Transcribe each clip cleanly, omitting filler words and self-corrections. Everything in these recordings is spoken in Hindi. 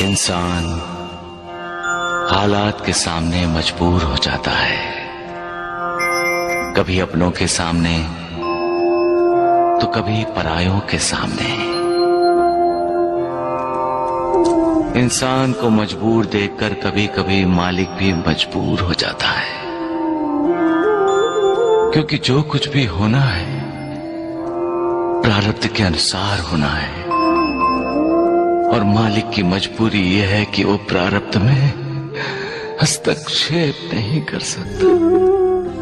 इंसान हालात के सामने मजबूर हो जाता है, कभी अपनों के सामने तो कभी परायों के सामने। इंसान को मजबूर देखकर कभी कभी मालिक भी मजबूर हो जाता है, क्योंकि जो कुछ भी होना है प्रारब्ध के अनुसार होना है, और मालिक की मजबूरी यह है कि वो प्रारब्ध में हस्तक्षेप नहीं कर सकता।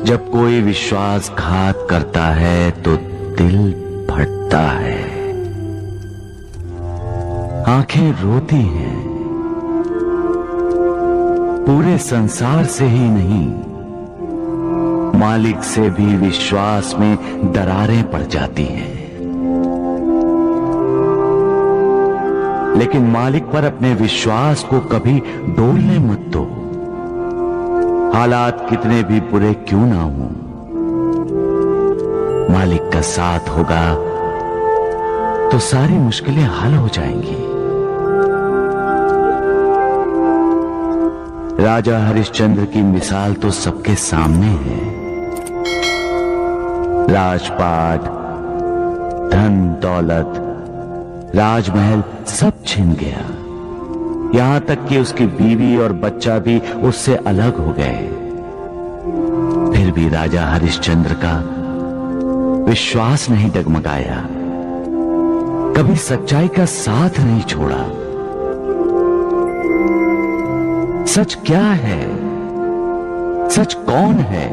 जब कोई विश्वासघात करता है तो दिल फटता है, आंखें रोती हैं, पूरे संसार से ही नहीं मालिक से भी विश्वास में दरारें पड़ जाती हैं। लेकिन मालिक पर अपने विश्वास को कभी डोलने मत दो। हालात कितने भी बुरे क्यों ना हों, मालिक का साथ होगा तो सारी मुश्किलें हल हो जाएंगी। राजा हरिश्चंद्र की मिसाल तो सबके सामने है। राजपाट, धन दौलत, राजमहल सब छिन गया, यहां तक कि उसकी बीवी और बच्चा भी उससे अलग हो गए। फिर भी राजा हरिश्चंद्र का विश्वास नहीं डगमगाया, कभी सच्चाई का साथ नहीं छोड़ा। सच क्या है? सच कौन है?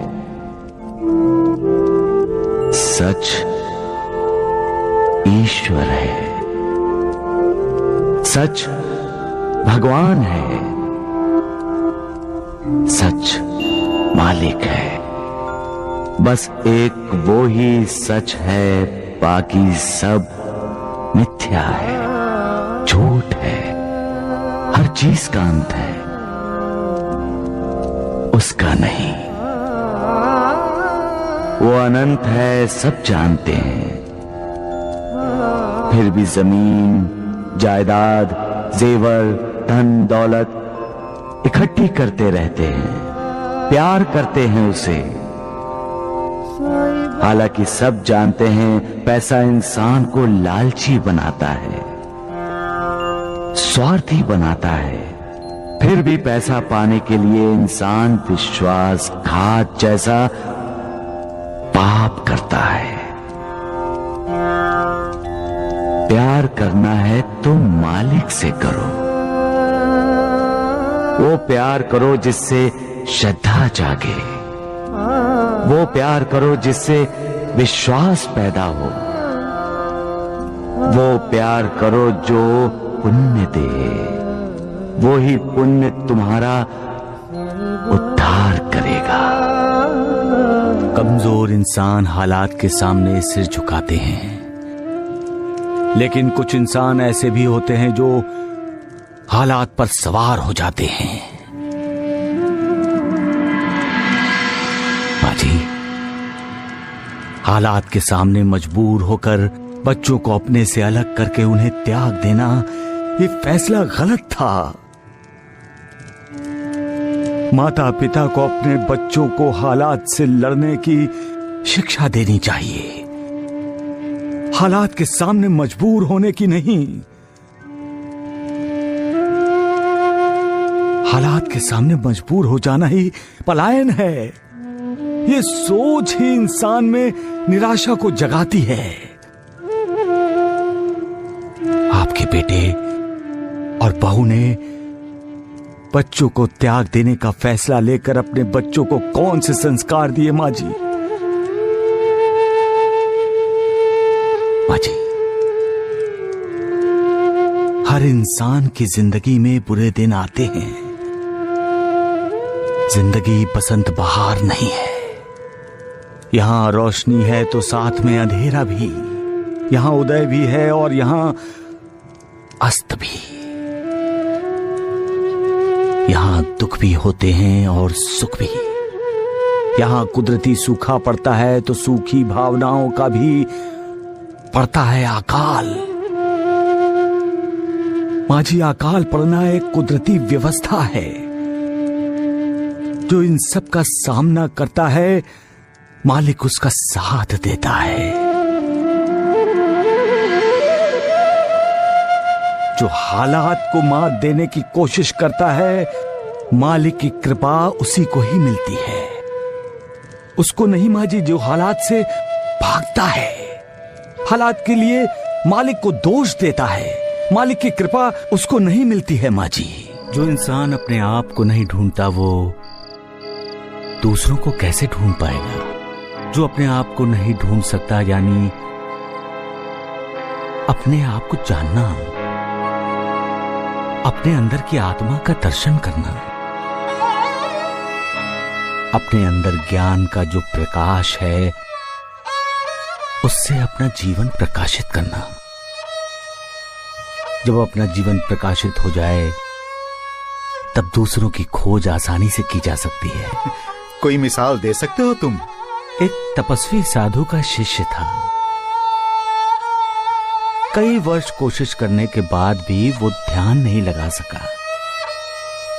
सच ईश्वर है, सच भगवान है, सच मालिक है। बस एक वो ही सच है, बाकी सब मिथ्या है, झूठ है। हर चीज का अंत है, उसका नहीं। वो अनंत है, सब जानते हैं, फिर भी जमीन, जायदाद, जेवर, धन दौलत इकट्ठी करते रहते हैं, प्यार करते हैं उसे। हालांकि सब जानते हैं पैसा इंसान को लालची बनाता है, स्वार्थी बनाता है। फिर भी पैसा पाने के लिए इंसान विश्वासघात जैसा पाप करता है। प्यार करना है तो मालिक से करो, वो प्यार करो जिससे श्रद्धा जागे, वो प्यार करो जिससे विश्वास पैदा हो, वो प्यार करो जो पुण्य दे, वो ही पुण्य तुम्हारा उद्धार करेगा। कमजोर इंसान हालात के सामने सिर झुकाते हैं, लेकिन कुछ इंसान ऐसे भी होते हैं जो हालात पर सवार हो जाते हैं। बाजी, हालात के सामने मजबूर होकर बच्चों को अपने से अलग करके उन्हें त्याग देना, ये फैसला गलत था। माता पिता को अपने बच्चों को हालात से लड़ने की शिक्षा देनी चाहिए, हालात के सामने मजबूर होने की नहीं। हालात के सामने मजबूर हो जाना ही पलायन है। ये सोच ही इंसान में निराशा को जगाती है। आपके बेटे और बहू ने बच्चों को त्याग देने का फैसला लेकर अपने बच्चों को कौन से संस्कार दिए मां जी? मां जी, हर इंसान की जिंदगी में बुरे दिन आते हैं। जिंदगी बसंत बहार नहीं है। यहां रोशनी है तो साथ में अंधेरा भी, यहां उदय भी है और यहां अस्त भी। यहां दुख भी होते हैं और सुख भी। यहां कुदरती सूखा पड़ता है तो सूखी भावनाओं का भी पड़ता है अकाल। माझी अकाल पड़ना एक कुदरती व्यवस्था है जो इन सब का सामना करता है, मालिक उसका साथ देता है। जो हालात को मात देने की कोशिश करता है, मालिक की कृपा उसी को ही मिलती है। उसको नहीं माजी जो हालात से भागता है। हालात के लिए मालिक को दोष देता है, मालिक की कृपा उसको नहीं मिलती है माजी। जो इंसान अपने आप को नहीं ढूंढता वो दूसरों को कैसे ढूंढ पाएगा? जो अपने आप को नहीं ढूंढ सकता यानी अपने आप को जानना, अपने अंदर की आत्मा का दर्शन करना, अपने अंदर ज्ञान का जो प्रकाश है उससे अपना जीवन प्रकाशित करना। जब अपना जीवन प्रकाशित हो जाए तब दूसरों की खोज आसानी से की जा सकती है। कोई मिसाल दे सकते हो तुम? एक तपस्वी साधु का शिष्य था। कई वर्ष कोशिश करने के बाद भी वो ध्यान नहीं लगा सका।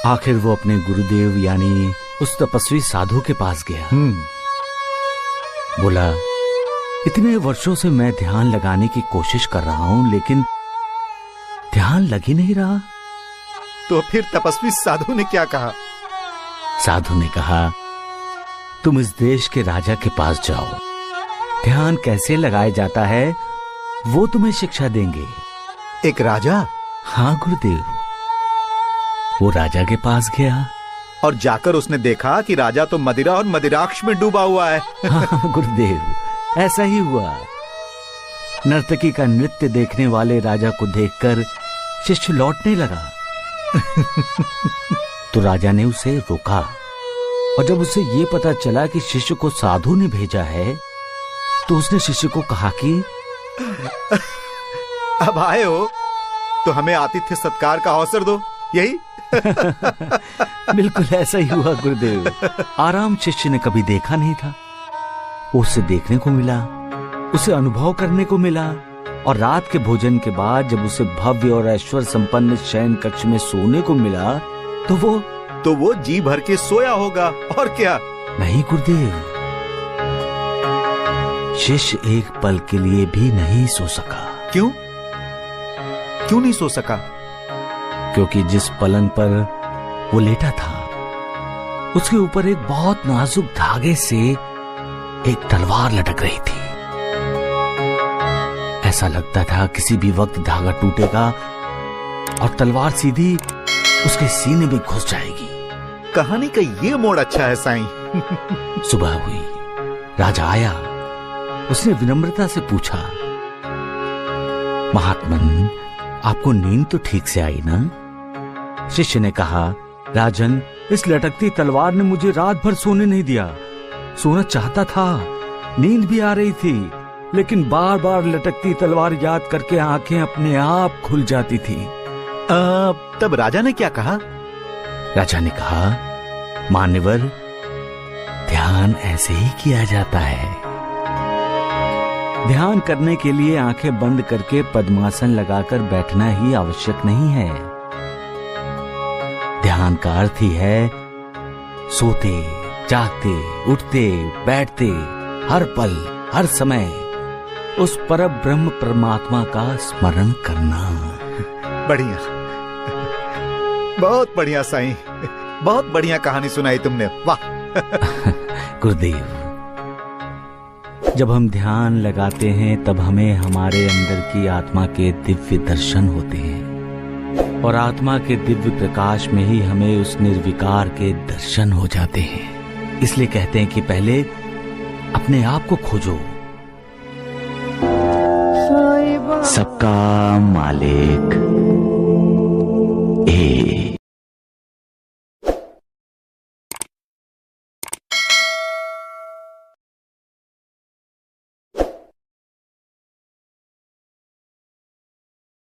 आखिर वो अपने गुरुदेव यानी उस तपस्वी साधु के पास गया। बोला, इतने वर्षों से मैं ध्यान लगाने की कोशिश कर रहा हूं लेकिन ध्यान लग ही नहीं रहा। तो फिर तपस्वी साधु ने क्या कहा? साधु ने कहा, तुम इस देश के राजा के पास जाओ, ध्यान कैसे लगाया जाता है वो तुम्हें शिक्षा देंगे। एक राजा? हाँ गुरुदेव। वो राजा के पास गया और जाकर उसने देखा कि राजा तो मदिरा और मदिराक्ष में डूबा हुआ है। हाँ गुरुदेव, ऐसा ही हुआ। नर्तकी का नृत्य देखने वाले राजा को देखकर शिष्य लौटने लगा। तो राजा ने उसे रोका और जब उसे ये पता चला कि शिष्य को साधु ने भेजा है तो उसने शिष्य को कहा कि अब आए हो तो हमें आतिथ्य सत्कार का अवसर दो, यही? बिल्कुल ऐसा ही हुआ गुरुदेव। आराम शिष्य ने कभी देखा नहीं था, उसे देखने को मिला, उसे अनुभव करने को मिला। और रात के भोजन के बाद जब उसे भव्य और ऐश्वर्य संपन्न शयन कक्ष में सोने को मिला तो वो जी भर के सोया होगा और क्या? नहीं गुरुदेव, शिष्य एक पल के लिए भी नहीं सो सका। क्यों? क्यों नहीं सो सका? क्योंकि जिस पलंग पर वो लेटा था उसके ऊपर एक बहुत नाजुक धागे से एक तलवार लटक रही थी। ऐसा लगता था किसी भी वक्त धागा टूटेगा और तलवार सीधी उसके सीने में घुस जाएगी। कहानी का ये मोड़ अच्छा है साईं। सुबह हुई, राजा आया। उसने विनम्रता से पूछा, महात्मन आपको नींद तो ठीक से आई ना? शिष्य ने कहा, राजन इस लटकती तलवार ने मुझे रात भर सोने नहीं दिया। सोना चाहता था, नींद भी आ रही थी, लेकिन बार बार लटकती तलवार याद करके आंखें अपने आप खुल जाती थी। तब राजा ने क्या कहा? राजा ने कहा, मान्यवर ध्यान ऐसे ही किया जाता है। ध्यान करने के लिए आंखें बंद करके पद्मासन लगाकर बैठना ही आवश्यक नहीं है। ध्यान का अर्थ ही है सोते, जागते, उठते, बैठते, हर पल, हर समय उस पर ब्रह्म परमात्मा का स्मरण करना। बढ़िया, बहुत बढ़िया साईं, बहुत बढ़िया कहानी सुनाई तुमने, वाह। गुरुदेव, जब हम ध्यान लगाते हैं तब हमें हमारे अंदर की आत्मा के दिव्य दर्शन होते हैं और आत्मा के दिव्य प्रकाश में ही हमें उस निर्विकार के दर्शन हो जाते हैं। इसलिए कहते हैं कि पहले अपने आप को खोजो। सबका मालिक एक।